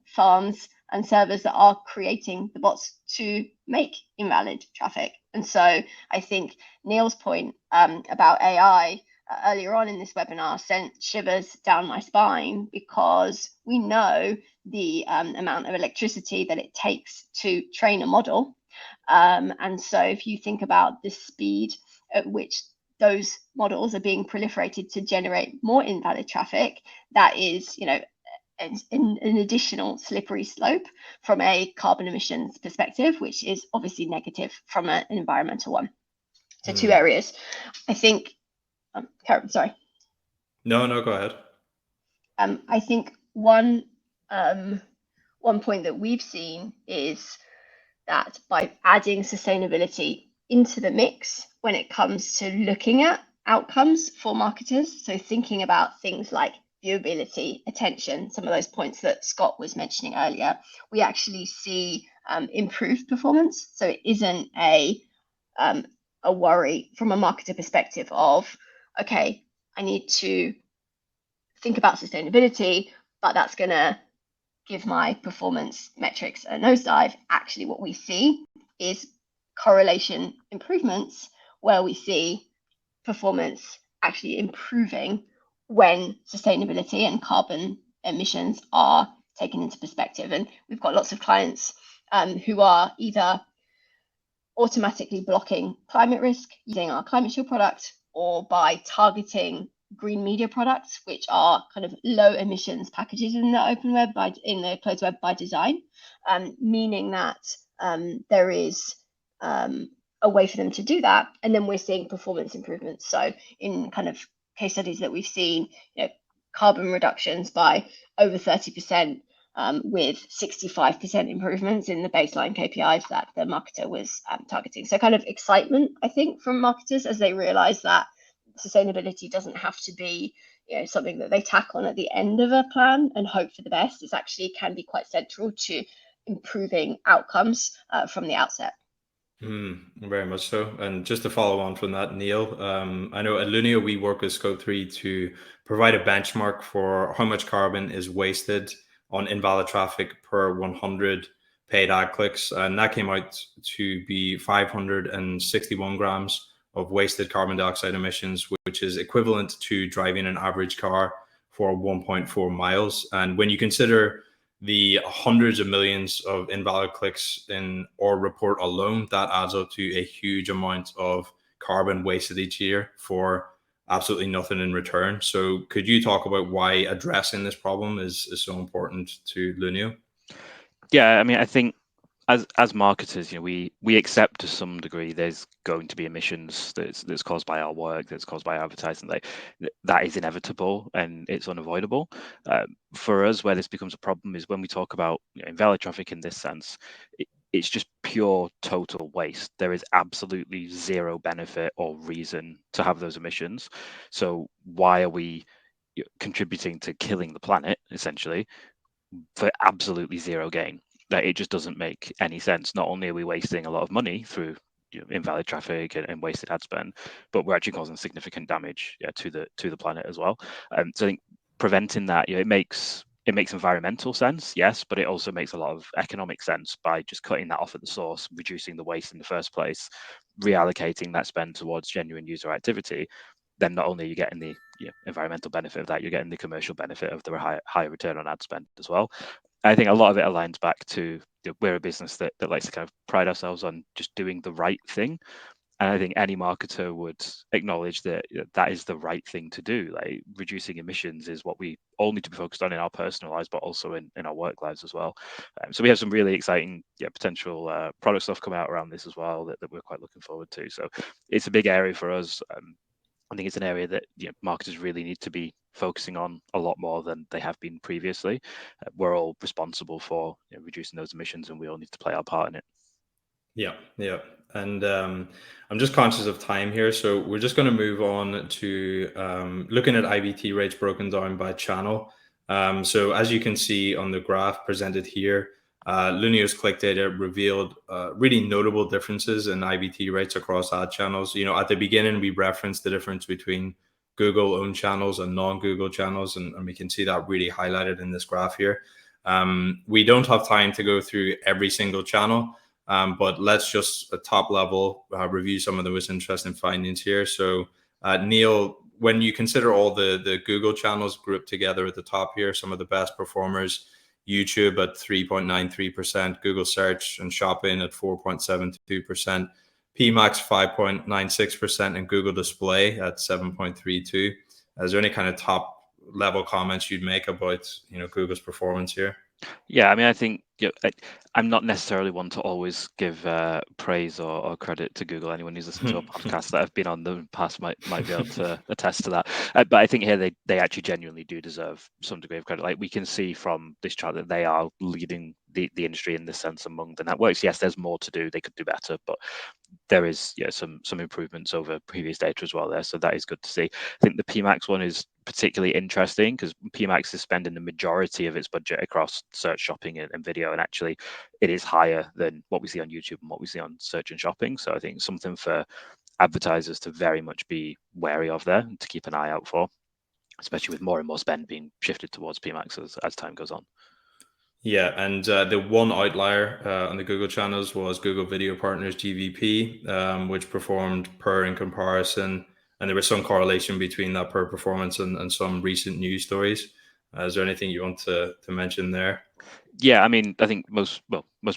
farms and servers that are creating the bots to make invalid traffic. And so I think Neil's point about AI earlier on in this webinar sent shivers down my spine, because we know the amount of electricity that it takes to train a model. And so if you think about the speed at which those models are being proliferated to generate more invalid traffic, that is, an additional slippery slope from a carbon emissions perspective, which is obviously negative from an environmental one. So two areas. I think, Karen, sorry. No, go ahead. I think one point that we've seen is that by adding sustainability into the mix when it comes to looking at outcomes for marketers, so thinking about things like viewability, attention, some of those points that Scott was mentioning earlier, we actually see improved performance. So it isn't a worry from a marketer perspective of, okay, I need to think about sustainability, but that's going to give my performance metrics a nosedive. Actually, what we see is correlation improvements, where we see performance actually improving when sustainability and carbon emissions are taken into perspective. And we've got lots of clients who are either automatically blocking climate risk using our Climate Shield product, or by targeting green media products, which are kind of low emissions packages in the open web, in the closed web by design, meaning that there is a way for them to do that. And then we're seeing performance improvements. So in kind of case studies that we've seen, carbon reductions by over 30%, with 65% improvements in the baseline KPIs that the marketer was targeting. So kind of excitement, I think, from marketers as they realize that sustainability doesn't have to be something that they tack on at the end of a plan and hope for the best. It actually can be quite central to improving outcomes from the outset. Very much so. And just to follow on from that, Neil, I know at Lunio we work with Scope3 to provide a benchmark for how much carbon is wasted on invalid traffic per 100 paid ad clicks, and that came out to be 561 grams of wasted carbon dioxide emissions, which is equivalent to driving an average car for 1.4 miles. And when you consider the hundreds of millions of invalid clicks in our report alone, that adds up to a huge amount of carbon wasted each year for absolutely nothing in return. So could you talk about why addressing this problem is so important to Lunio? Yeah, I mean, I think as marketers, we accept to some degree there's going to be emissions that's caused by our work, that's caused by advertising. That is inevitable and it's unavoidable. For us, where this becomes a problem is when we talk about invalid traffic in this sense. It's just pure total waste. There is absolutely zero benefit or reason to have those emissions. So why are we contributing to killing the planet essentially for absolutely zero gain? That it just doesn't make any sense. Not only are we wasting a lot of money through invalid traffic and wasted ad spend, but we're actually causing significant damage to the planet as well. So I think preventing that, it makes environmental sense, yes, but it also makes a lot of economic sense by just cutting that off at the source, reducing the waste in the first place, reallocating that spend towards genuine user activity. Then not only are you getting the environmental benefit of that, you're getting the commercial benefit of the higher return on ad spend as well. I think a lot of it aligns back to we're a business that likes to kind of pride ourselves on just doing the right thing. And I think any marketer would acknowledge that that is the right thing to do. Like reducing emissions is what we all need to be focused on in our personal lives, but also in our work lives as well. So we have some really exciting potential product stuff coming out around this as well that we're quite looking forward to. So it's a big area for us. I think it's an area that marketers really need to be focusing on a lot more than they have been previously. We're all responsible for reducing those emissions, and we all need to play our part in it. Yeah. And I'm just conscious of time here, so we're just going to move on to looking at IVT rates broken down by channel. So as you can see on the graph presented here, Lunio's click data revealed really notable differences in IVT rates across ad channels. At the beginning, we referenced the difference between Google-owned channels and non-Google channels, and we can see that really highlighted in this graph here. We don't have time to go through every single channel, but let's just at top level review some of the most interesting findings here. So Neil, when you consider all the Google channels grouped together at the top here, some of the best performers, YouTube at 3.93%, Google Search and Shopping at 4.72%, PMax 5.96%, and Google Display at 7.32%. Is there any kind of top level comments you'd make about Google's performance here? Yeah, I mean, I think I'm not necessarily one to always give praise or credit to Google. Anyone who's listened to a podcast that I've been on in the past might be able to attest to that. But I think here they actually genuinely do deserve some degree of credit. Like we can see from this chart that they are leading the industry in this sense among the networks. Yes, there's more to do. They could do better, but there is some improvements over previous data as well there. So that is good to see. I think the PMax one is particularly interesting because PMax is spending the majority of its budget across search, shopping, and video, and actually it is higher than what we see on YouTube and what we see on search and shopping. So I think something for advertisers to very much be wary of there and to keep an eye out for, especially with more and more spend being shifted towards PMax as time goes on. Yeah, and the one outlier on the Google channels was Google Video Partners GVP, which performed per in comparison, and there was some correlation between that per performance and some recent news stories. Is there anything you want to mention there? Yeah, I mean, I think most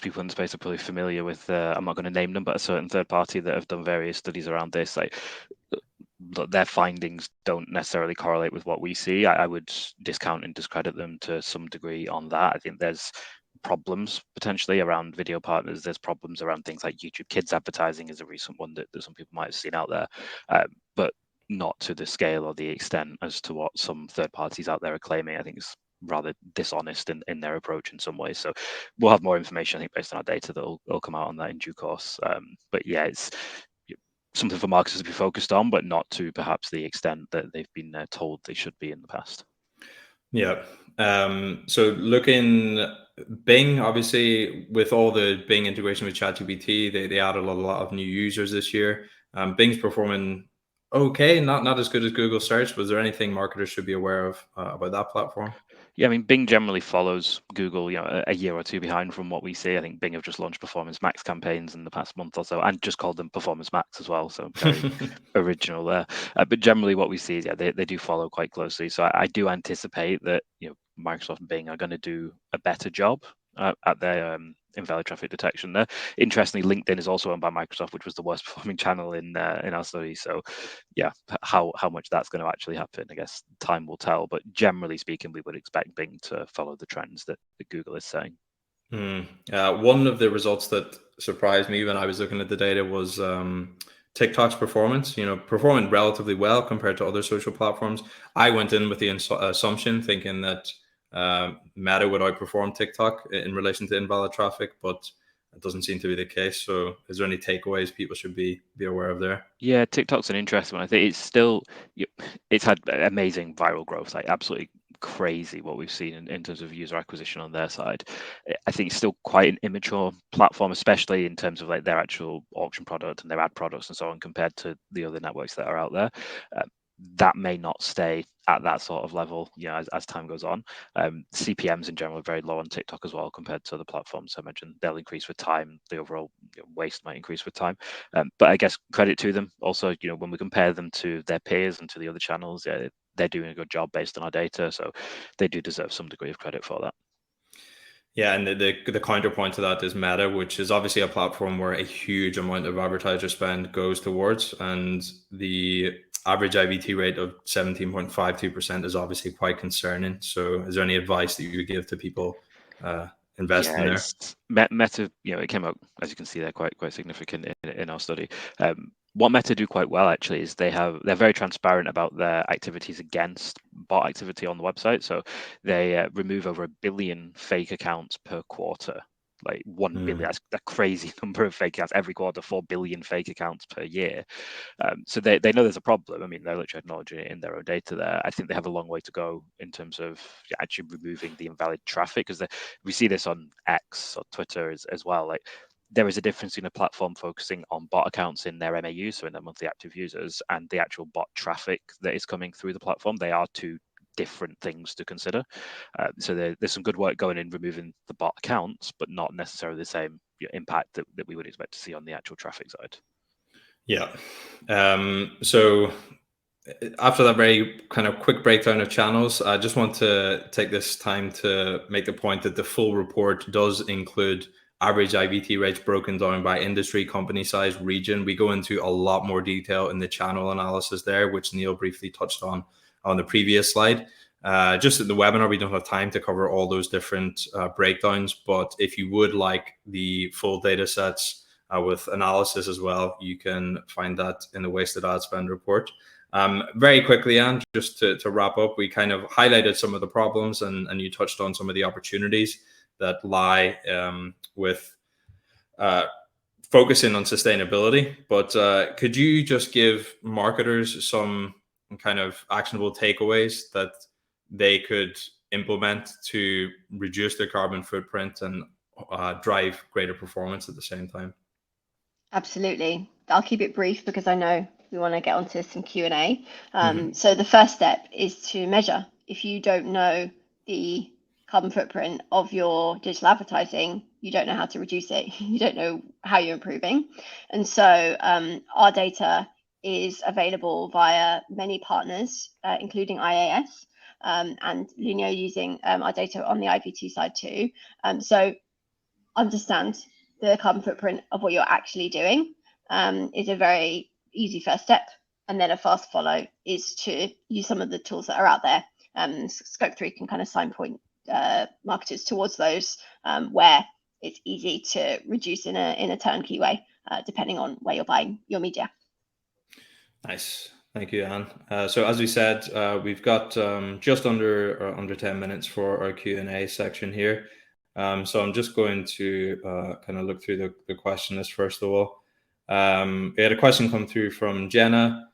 people in the space are probably familiar with, I'm not going to name them, but a certain third party that have done various studies around this. Like their findings don't necessarily correlate with what we see. I would discount and discredit them to some degree on that. I think there's problems potentially around video partners. There's problems around things like YouTube Kids advertising is a recent one that some people might have seen out there, but not to the scale or the extent as to what some third parties out there are claiming. I think it's rather dishonest in their approach in some ways. So we'll have more information, I think, based on our data that will come out on that in due course. But yeah, it's something for marketers to be focused on, but not to perhaps the extent that they've been told they should be in the past. Yeah. So looking Bing, obviously, with all the Bing integration with ChatGPT, they added a lot of new users this year. Bing's performing okay, not as good as Google Search. Was there anything marketers should be aware of about that platform? Yeah, I mean, Bing generally follows Google, a year or two behind from what we see. I think Bing have just launched Performance Max campaigns in the past month or so, and just called them Performance Max as well. So very original there. But generally, what we see is, they do follow quite closely. So I do anticipate that Microsoft and Bing are going to do a better job at their invalid traffic detection there. Interestingly, LinkedIn is also owned by Microsoft, which was the worst performing channel in our study. So yeah, how much that's going to actually happen, I guess time will tell. But generally speaking, we would expect Bing to follow the trends that Google is saying. One of the results that surprised me when I was looking at the data was TikTok's performance, performing relatively well compared to other social platforms. I went in with the assumption thinking that Meta would outperform TikTok in relation to invalid traffic, but it doesn't seem to be the case. So is there any takeaways people should be aware of there? Yeah, TikTok's an interesting one. I think it's had amazing viral growth, like absolutely crazy what we've seen in terms of user acquisition on their side. I think it's still quite an immature platform, especially in terms of like their actual auction product and their ad products and so on, compared to the other networks that are out there. That may not stay at that sort of level, as time goes on. CPMs in general are very low on TikTok as well compared to other platforms. I mentioned they'll increase with time. The overall waste might increase with time. But I guess credit to them also, when we compare them to their peers and to the other channels, they're doing a good job based on our data. So they do deserve some degree of credit for that. Yeah, and the counterpoint to that is Meta, which is obviously a platform where a huge amount of advertiser spend goes towards, and the average IVT rate of 17.52% is obviously quite concerning. So is there any advice that you would give to people investing there? Meta, it came out, as you can see, they're quite significant in our study. What Meta do quite well actually is they're very transparent about their activities against bot activity on the website. So they remove over 1 billion fake accounts per quarter. Like 1 billion, that's a crazy number of fake accounts every quarter, 4 billion fake accounts per year. So they know there's a problem. I mean, they're literally acknowledging it in their own data there. I think they have a long way to go in terms of actually removing the invalid traffic, because we see this on X or Twitter as well. Like, there is a difference in a platform focusing on bot accounts in their MAU, so in their monthly active users, and the actual bot traffic that is coming through the platform. They are two different things to consider. So there's some good work going in removing the bot accounts, but not necessarily the same impact that we would expect to see on the actual traffic side. Yeah. So after that very kind of quick breakdown of channels, I just want to take this time to make the point that the full report does include average IVT rates broken down by industry, company size, region. We go into a lot more detail in the channel analysis there, which Neil briefly touched on the previous slide. Just at the webinar, we don't have time to cover all those different breakdowns, but if you would like the full data sets with analysis as well, you can find that in the wasted ad spend report. Very quickly, Anne, just to wrap up, we kind of highlighted some of the problems and you touched on some of the opportunities that lie with focusing on sustainability. But could you just give marketers some kind of actionable takeaways that they could implement to reduce their carbon footprint and drive greater performance at the same time? Absolutely. I'll keep it brief because I know we want to get onto some Q&A. So the first step is to measure. If you don't know the carbon footprint of your digital advertising, you don't know how to reduce it. You don't know how you're improving. And so our data is available via many partners, including IAS and Lunio, using our data on the IVT side too. So understand the carbon footprint of what you're actually doing is a very easy first step. And then a fast follow is to use some of the tools that are out there. Scope3 can kind of signpoint marketers towards those where it's easy to reduce in a turnkey way, depending on where you're buying your media. Nice. Thank you, Anne. So as we said, we've got just under 10 minutes for our Q&A section here. So I'm just going to kind of look through the question list first of all. We had a question come through from Jenna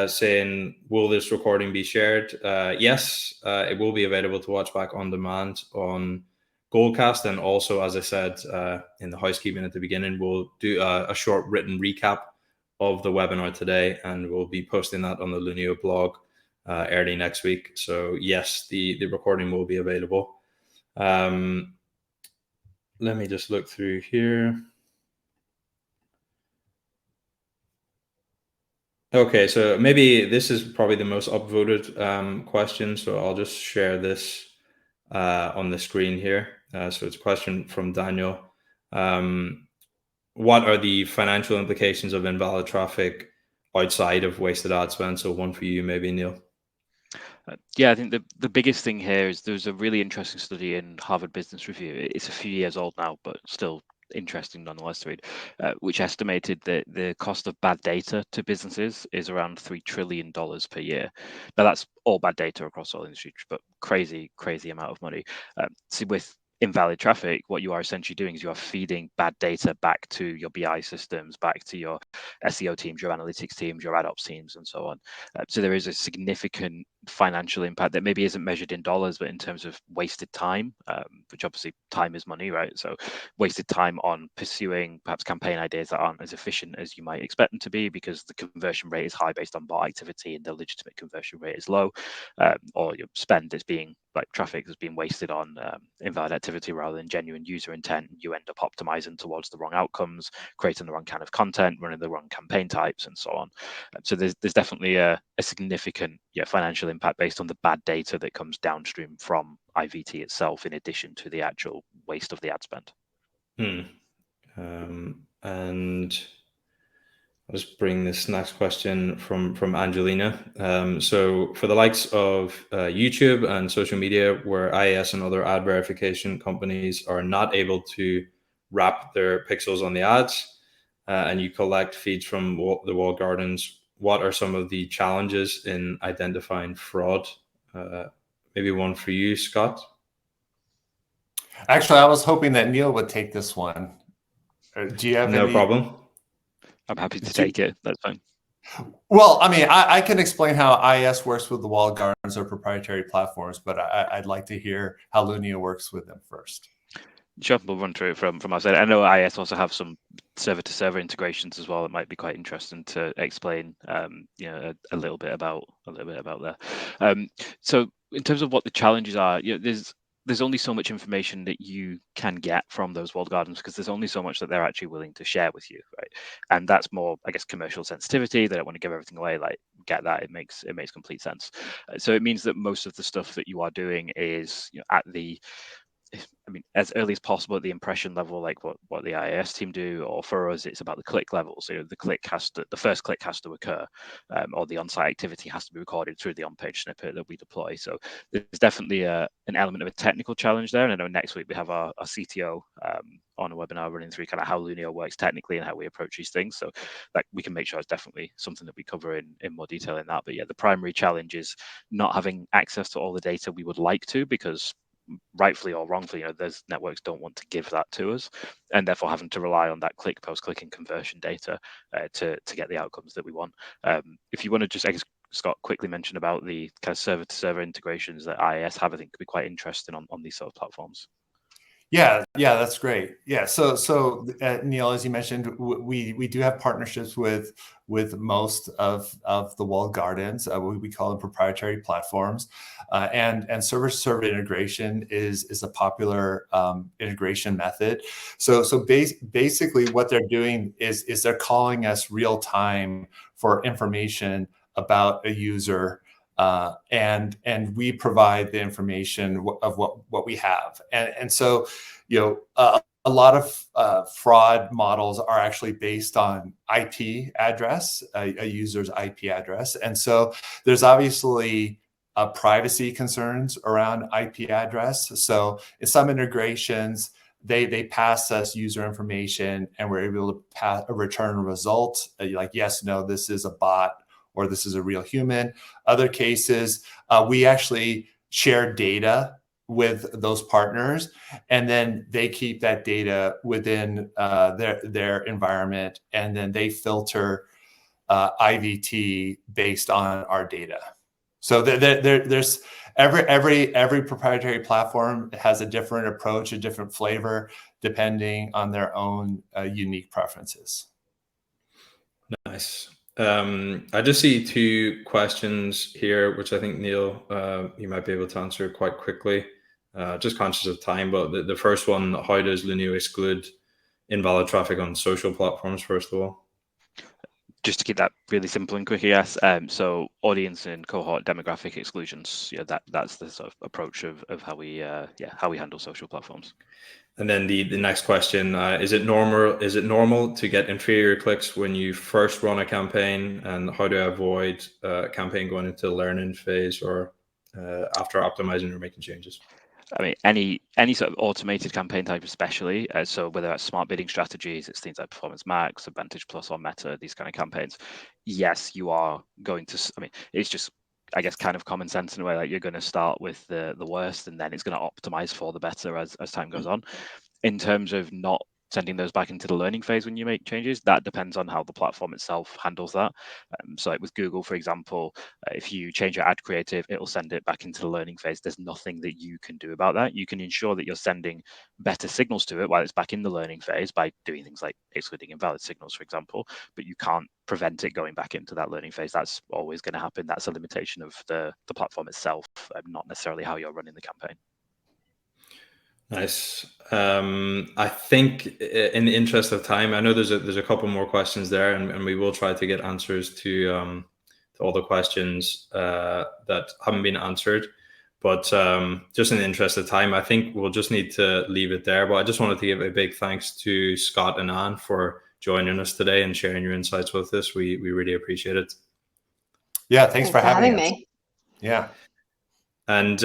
saying, will this recording be shared? Yes, it will be available to watch back on demand on Goldcast. And also, as I said in the housekeeping at the beginning, we'll do a short written recap of the webinar today, and we'll be posting that on the Lunio blog early next week. So yes, the recording will be available. Let me just look through here. Okay, so maybe this is probably the most upvoted question, so I'll just share this on the screen here. So it's a question from Daniel. What are the financial implications of invalid traffic outside of wasted ad spend? So one for you, maybe, Neil. Yeah, I think the biggest thing here is there's a really interesting study in Harvard Business Review. It's a few years old now, but still interesting nonetheless to read, which estimated that the cost of bad data to businesses is around $3 trillion per year. Now that's all bad data across all industries, but crazy amount of money. See, with invalid traffic, what you are essentially doing is you are feeding bad data back to your BI systems, back to your SEO teams, your analytics teams, your ad ops teams, and so on. So there is a significant financial impact that maybe isn't measured in dollars, but in terms of wasted time, which obviously time is money, right? So wasted time on pursuing perhaps campaign ideas that aren't as efficient as you might expect them to be because the conversion rate is high based on bot activity and the legitimate conversion rate is low, or your spend is being like traffic is being wasted on invalid activity rather than genuine user intent. You end up optimizing towards the wrong outcomes, creating the wrong kind of content, running the wrong campaign types, and so on. So there's definitely a significant financial impact based on the bad data that comes downstream from IVT itself, in addition to the actual waste of the ad spend. And I'll just bring this next question from Angelina. So for the likes of YouTube and social media, where IAS and other ad verification companies are not able to wrap their pixels on the ads, and you collect feeds from the walled gardens, what are some of the challenges in identifying fraud? Maybe one for you, Scott. Actually, I was hoping that Neil would take this one. Do you have No any? problem. I'm happy to take it. That's fine. Well, I mean, I can explain how IAS works with the walled gardens or proprietary platforms, but I'd like to hear how Lunio works with them first. Sure, we'll run through it from our side. I know IAS also have some server-to-server integrations as well. It might be quite interesting to explain, a little bit about there. So in terms of what the challenges are, there's only so much information that you can get from those walled gardens because there's only so much that they're actually willing to share with you, right? And that's more, I guess, commercial sensitivity. They don't want to give everything away. Like, get that? It makes complete sense. So it means that most of the stuff that you are doing is at the as early as possible at the impression level, like what the IAS team do, or for us, it's about the click level. So the first click has to occur, or the on-site activity has to be recorded through the on-page snippet that we deploy. So there's definitely an element of a technical challenge there. And I know next week we have our CTO on a webinar running through kind of how Lunio works technically and how we approach these things. So that we can make sure it's definitely something that we cover in more detail in that. But yeah, the primary challenge is not having access to all the data we would like to, because rightfully or wrongfully, those networks don't want to give that to us, and therefore having to rely on that click, post-click, and conversion data to get the outcomes that we want. If you want to just, I guess, Scott, quickly mention about the kind of server-to-server integrations that IAS have, I think could be quite interesting on these sort of platforms. Yeah, that's great. Yeah, so Neil, as you mentioned, we do have partnerships with most of the walled gardens. We call them proprietary platforms, and server-to-server integration is a popular integration method. So basically, what they're doing is they're calling us real time for information about a user. And we provide the information of what we have, and so a lot of fraud models are actually based on IP address, a user's IP address, and so there's obviously privacy concerns around IP address. So in some integrations, they pass us user information, and we're able to return a result like yes, no, this is a bot, or this is a real human. Other cases, we actually share data with those partners, and then they keep that data within their environment, and then they filter IVT based on our data. So there's every proprietary platform has a different approach, a different flavor, depending on their own unique preferences. Nice. I just see two questions here, which I think, Neil, you might be able to answer quite quickly. Just conscious of time, but the first one, how does Lunio exclude invalid traffic on social platforms, first of all? Just to keep that really simple and quick, yes. So audience and cohort demographic exclusions, that's the sort of approach of how we handle social platforms. And then the next question, is it normal to get inferior clicks when you first run a campaign, and how do I avoid a campaign going into the learning phase or after optimizing or making changes? I mean, any sort of automated campaign type, especially, so whether that's smart bidding strategies, it's things like Performance Max, Advantage Plus, or Meta, these kind of campaigns. Yes, you are going to. I mean, it's just, I guess, kind of common sense in a way. Like, you're going to start with the worst, and then it's going to optimize for the better as time goes on. In terms of not sending those back into the learning phase when you make changes, that depends on how the platform itself handles that. So like with Google, for example, if you change your ad creative, it'll send it back into the learning phase. There's nothing that you can do about that. You can ensure that you're sending better signals to it while it's back in the learning phase by doing things like excluding invalid signals, for example, but you can't prevent it going back into that learning phase. That's always going to happen. That's a limitation of the platform itself, not necessarily how you're running the campaign. Nice. I think in the interest of time, I know there's a couple more questions there, and we will try to get answers to all the questions that haven't been answered. But just in the interest of time, I think we'll just need to leave it there. But I just wanted to give a big thanks to Scott and Anne for joining us today and sharing your insights with us. We really appreciate it. Yeah, thanks for having me. Yeah. And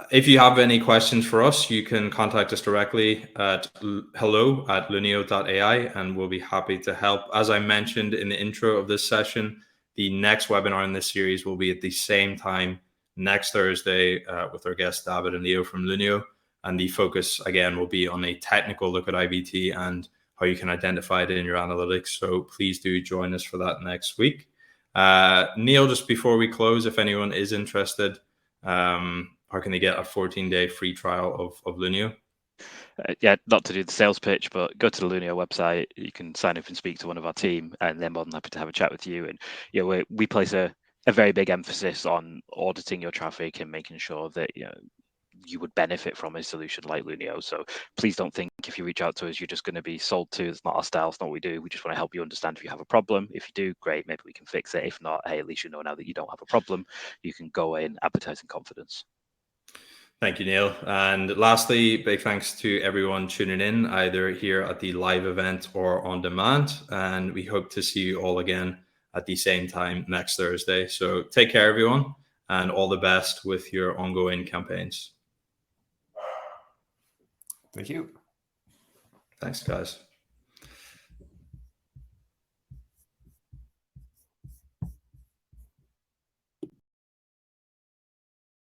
if you have any questions for us, you can contact us directly at hello@lunio.ai, and we'll be happy to help. As I mentioned in the intro of this session, the next webinar in this series will be at the same time next Thursday with our guests David and Leo from Lunio. And the focus, again, will be on a technical look at IVT and how you can identify it in your analytics. So please do join us for that next week. Neil, just before we close, if anyone is interested, how can they get a 14-day free trial of Lunio? Yeah, not to do the sales pitch, but go to the Lunio website. You can sign up and speak to one of our team, and they're more than happy to have a chat with you. And we place a very big emphasis on auditing your traffic and making sure that you would benefit from a solution like Lunio. So please don't think if you reach out to us, you're just going to be sold to. It's not our style. It's not what we do. We just want to help you understand if you have a problem. If you do, great. Maybe we can fix it. If not, hey, at least you know now that you don't have a problem. You can go in, advertise in confidence. Thank you, Neil. And lastly, big thanks to everyone tuning in, either here at the live event or on demand. And we hope to see you all again at the same time next Thursday. So take care, everyone, and all the best with your ongoing campaigns. Thank you. Thanks, guys.